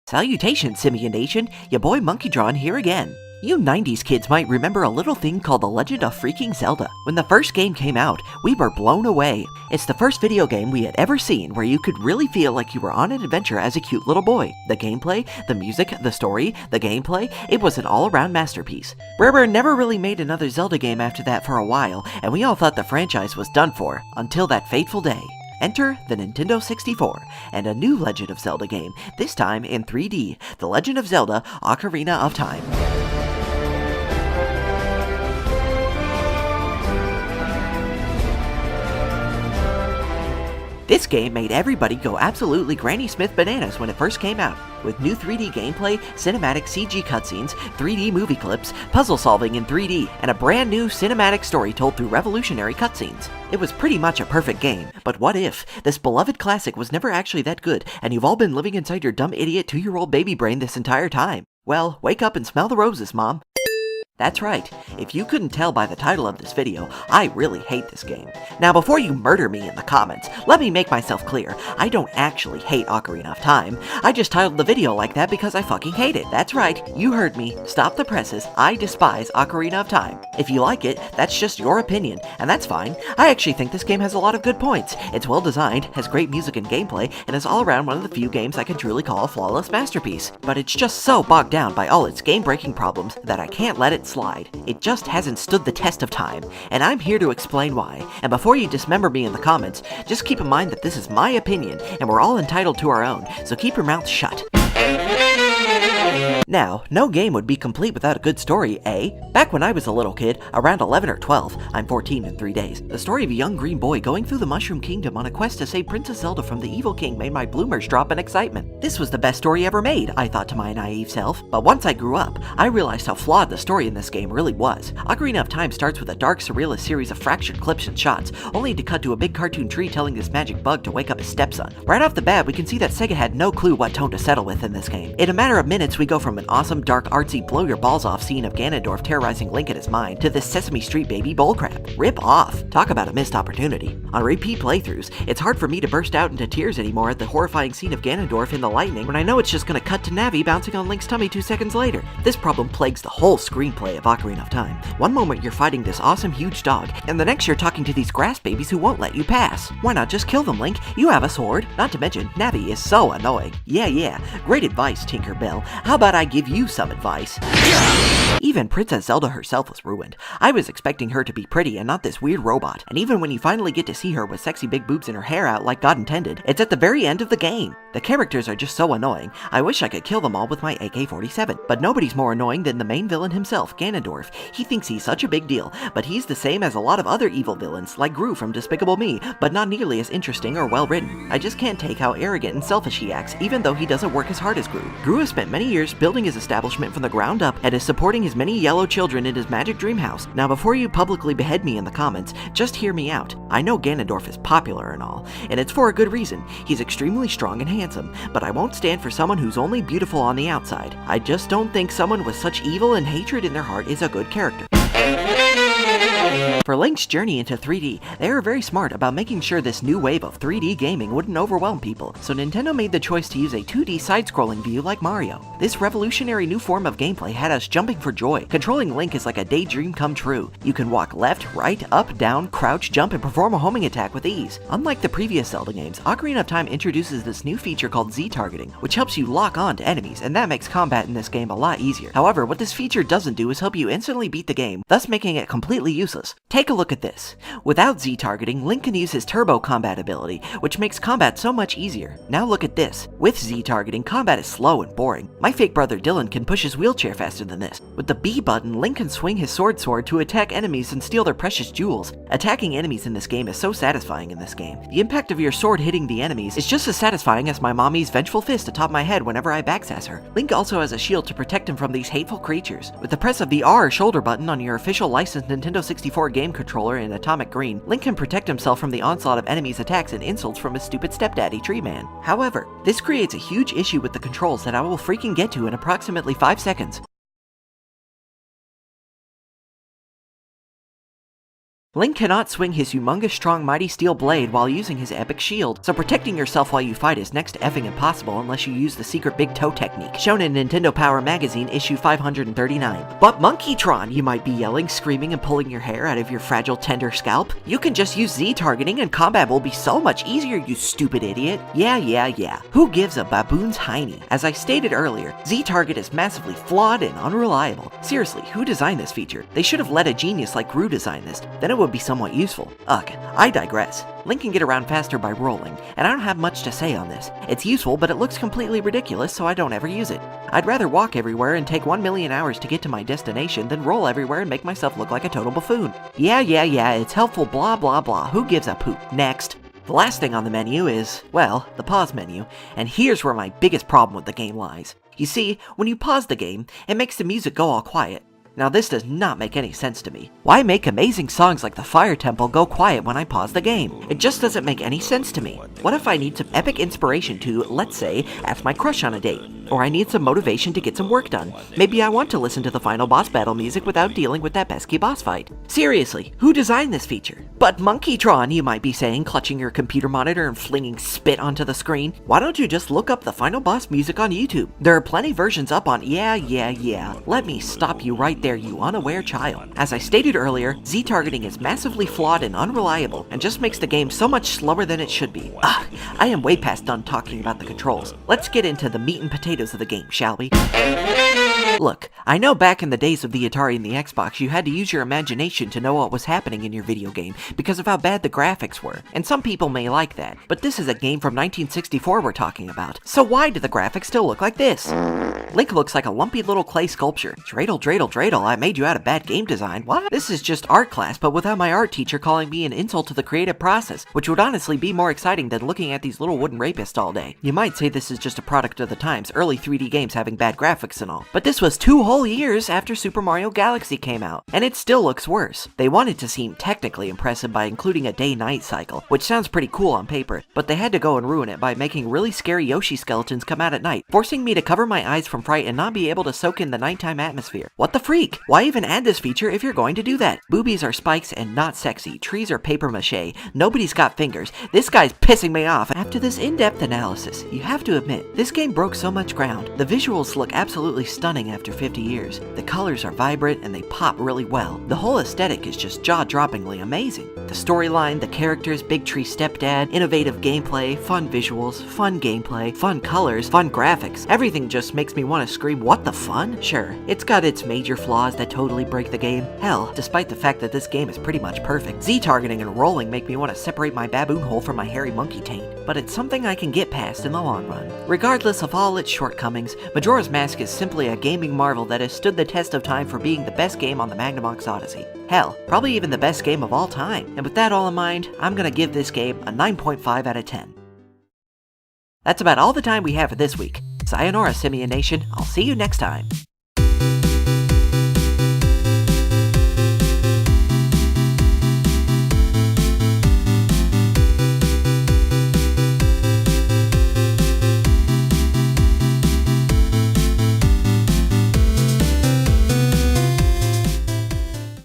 Salutations, Simian Nation, your boy MunkeyTron here again. You 90s kids might remember a little thing called The Legend of freaking Zelda. When the first game came out, we were blown away. It's the first video game we had ever seen where you could really feel like you were on an adventure as a cute little boy. The gameplay, the music, the story, the gameplay, it was an all-around masterpiece. Rare never really made another Zelda game after that for a while, and we all thought the franchise was done for, until that fateful day. Enter the Nintendo 64, and a new Legend of Zelda game, this time in 3D, The Legend of Zelda Ocarina of Time. This game made everybody go absolutely Granny Smith bananas when it first came out, with new 3D gameplay, cinematic CG cutscenes, 3D movie clips, puzzle solving in 3D, and a brand new cinematic story told through revolutionary cutscenes. It was pretty much a perfect game, but what if this beloved classic was never actually that good, and you've all been living inside your dumb idiot 2-year-old baby brain this entire time? Well, wake up and smell the roses, Mom. That's right, if you couldn't tell by the title of this video, I really hate this game. Now before you murder me in the comments, let me make myself clear, I don't actually hate Ocarina of Time, I just titled the video like that because I fucking hate it. That's right, you heard me, stop the presses, I despise Ocarina of Time. If you like it, that's just your opinion, and that's fine. I actually think this game has a lot of good points. It's well designed, has great music and gameplay, and is all around one of the few games I can truly call a flawless masterpiece. But it's just so bogged down by all its game-breaking problems that I can't let it slide. It just hasn't stood the test of time, and I'm here to explain why. And before you dismember me in the comments, just keep in mind that this is my opinion, and we're all entitled to our own, so keep your mouth shut. Now, no game would be complete without a good story, eh? Back when I was a little kid, around 11 or 12, I'm 14 in 3 days, the story of a young green boy going through the Mushroom Kingdom on a quest to save Princess Zelda from the evil king made my bloomers drop in excitement. This was the best story ever made, I thought to my naive self, but once I grew up, I realized how flawed the story in this game really was. Ocarina of Time starts with a dark, surrealist series of fractured clips and shots, only to cut to a big cartoon tree telling this magic bug to wake up his stepson. Right off the bat, we can see that Sega had no clue what tone to settle with in this game. In a matter of minutes, we go from an awesome, dark, artsy, blow-your-balls-off scene of Ganondorf terrorizing Link in his mind to this Sesame Street baby bullcrap. Rip off. Talk about a missed opportunity. On repeat playthroughs, it's hard for me to burst out into tears anymore at the horrifying scene of Ganondorf in the lightning when I know it's just gonna cut to Navi bouncing on Link's tummy 2 seconds later. This problem plagues the whole screenplay of Ocarina of Time. One moment you're fighting this awesome huge dog, and the next you're talking to these grass babies who won't let you pass. Why not just kill them, Link? You have a sword. Not to mention, Navi is so annoying. Yeah, great advice, Tinker Bell. How about I give you some advice? Even Princess Zelda herself was ruined. I was expecting her to be pretty and not this weird robot, and even when you finally get to see her with sexy big boobs and her hair out like God intended, it's at the very end of the game. The characters are just so annoying, I wish I could kill them all with my AK-47, but nobody's more annoying than the main villain himself, Ganondorf. He thinks he's such a big deal, but he's the same as a lot of other evil villains, like Krow from Despicable Me, but not nearly as interesting or well written. I just can't take how arrogant and selfish he acts, even though he doesn't work as hard as Krow. Krow has spent many years building his establishment from the ground up and is supporting his many yellow children in his magic dream house. Now before you publicly behead me in the comments, just hear me out. I know Ganondorf is popular and all, and it's for a good reason. He's extremely strong and handsome, but I won't stand for someone who's only beautiful on the outside. I just don't think someone with such evil and hatred in their heart is a good character. For Link's journey into 3D, they were very smart about making sure this new wave of 3D gaming wouldn't overwhelm people, so Nintendo made the choice to use a 2D side-scrolling view like Mario. This revolutionary new form of gameplay had us jumping for joy. Controlling Link is like a daydream come true. You can walk left, right, up, down, crouch, jump, and perform a homing attack with ease. Unlike the previous Zelda games, Ocarina of Time introduces this new feature called Z-targeting, which helps you lock on to enemies, and that makes combat in this game a lot easier. However, what this feature doesn't do is help you instantly beat the game, thus making it completely useless. Take a look at this. Without Z-targeting, Link can use his turbo combat ability, which makes combat so much easier. Now look at this. With Z-targeting, combat is slow and boring. My fake brother Dylan can push his wheelchair faster than this. With the B button, Link can swing his sword to attack enemies and steal their precious jewels. Attacking enemies in this game is so satisfying in this game. The impact of your sword hitting the enemies is just as satisfying as my mommy's vengeful fist atop my head whenever I backsass her. Link also has a shield to protect him from these hateful creatures. With the press of the R shoulder button on your official licensed Nintendo 64 game controller in Atomic Green, Link can protect himself from the onslaught of enemies' attacks and insults from his stupid stepdaddy Tree Man. However, this creates a huge issue with the controls that I will freaking get to in approximately 5 seconds. Link cannot swing his humongous strong mighty steel blade while using his epic shield, so protecting yourself while you fight is next to effing impossible unless you use the secret big toe technique, shown in Nintendo Power Magazine issue 539. But MunkeyTron, you might be yelling, screaming, and pulling your hair out of your fragile tender scalp. You can just use Z-targeting and combat will be so much easier, you stupid idiot. Yeah. Who gives a baboon's hiney? As I stated earlier, Z-target is massively flawed and unreliable. Seriously, who designed this feature? They should have let a genius like Krow design this, then it would be somewhat useful. Ugh, I digress. Link can get around faster by rolling, and I don't have much to say on this. It's useful, but it looks completely ridiculous, so I don't ever use it. I'd rather walk everywhere and take 1 million hours to get to my destination than roll everywhere and make myself look like a total buffoon. Yeah, it's helpful, blah blah blah, who gives a poop? Next. The last thing on the menu is, well, the pause menu, and here's where my biggest problem with the game lies. You see, when you pause the game, it makes the music go all quiet. Now this does not make any sense to me. Why make amazing songs like the Fire Temple go quiet when I pause the game? It just doesn't make any sense to me. What if I need some epic inspiration to, let's say, ask my crush on a date? Or I need some motivation to get some work done. Maybe I want to listen to the final boss battle music without dealing with that pesky boss fight. Seriously, who designed this feature? But MonkeyTron, you might be saying, clutching your computer monitor and flinging spit onto the screen. Why don't you just look up the final boss music on YouTube? There are plenty versions up on yeah. Let me stop you right there, you unaware child. As I stated earlier, Z-targeting is massively flawed and unreliable, and just makes the game so much slower than it should be. Ugh, I am way past done talking about the controls. Let's get into the meat and potatoes of the game, shall we? Look, I know back in the days of the Atari and the Xbox, you had to use your imagination to know what was happening in your video game because of how bad the graphics were, and some people may like that, but this is a game from 1964 we're talking about, so why do the graphics still look like this? Link looks like a lumpy little clay sculpture. Dreidel, I made you out of bad game design. What? This is just art class, but without my art teacher calling me an insult to the creative process, which would honestly be more exciting than looking at these little wooden rapists all day. You might say this is just a product of the times, early 3D games having bad graphics and all, but this was 2 whole years after Super Mario Galaxy came out, and it still looks worse. They wanted to seem technically impressive by including a day-night cycle, which sounds pretty cool on paper, but they had to go and ruin it by making really scary Yoshi skeletons come out at night, forcing me to cover my eyes from fright and not be able to soak in the nighttime atmosphere. What the freak? Why even add this feature if you're going to do that? Boobies are spikes and not sexy. Trees are paper mache. Nobody's got fingers. This guy's pissing me off. After this in-depth analysis, you have to admit, this game broke so much ground. The visuals look absolutely stunning after 50 years. The colors are vibrant and they pop really well. The whole aesthetic is just jaw-droppingly amazing. The storyline, the characters, Big Tree Stepdad, innovative gameplay, fun visuals, fun gameplay, fun colors, fun graphics. Everything just makes me want to scream, what the fun? Sure, it's got its major flaws that totally break the game. Hell, despite the fact that this game is pretty much perfect. Z-targeting and rolling make me want to separate my baboon hole from my hairy monkey taint, but it's something I can get past in the long run. Regardless of all its shortcomings, Majora's Mask is simply a gaming marvel that has stood the test of time for being the best game on the Magnavox Odyssey. Hell, probably even the best game of all time. And with that all in mind, I'm gonna give this game a 9.5 out of 10. That's about all the time we have for this week. Sayonara, Simian Nation. I'll see you next time.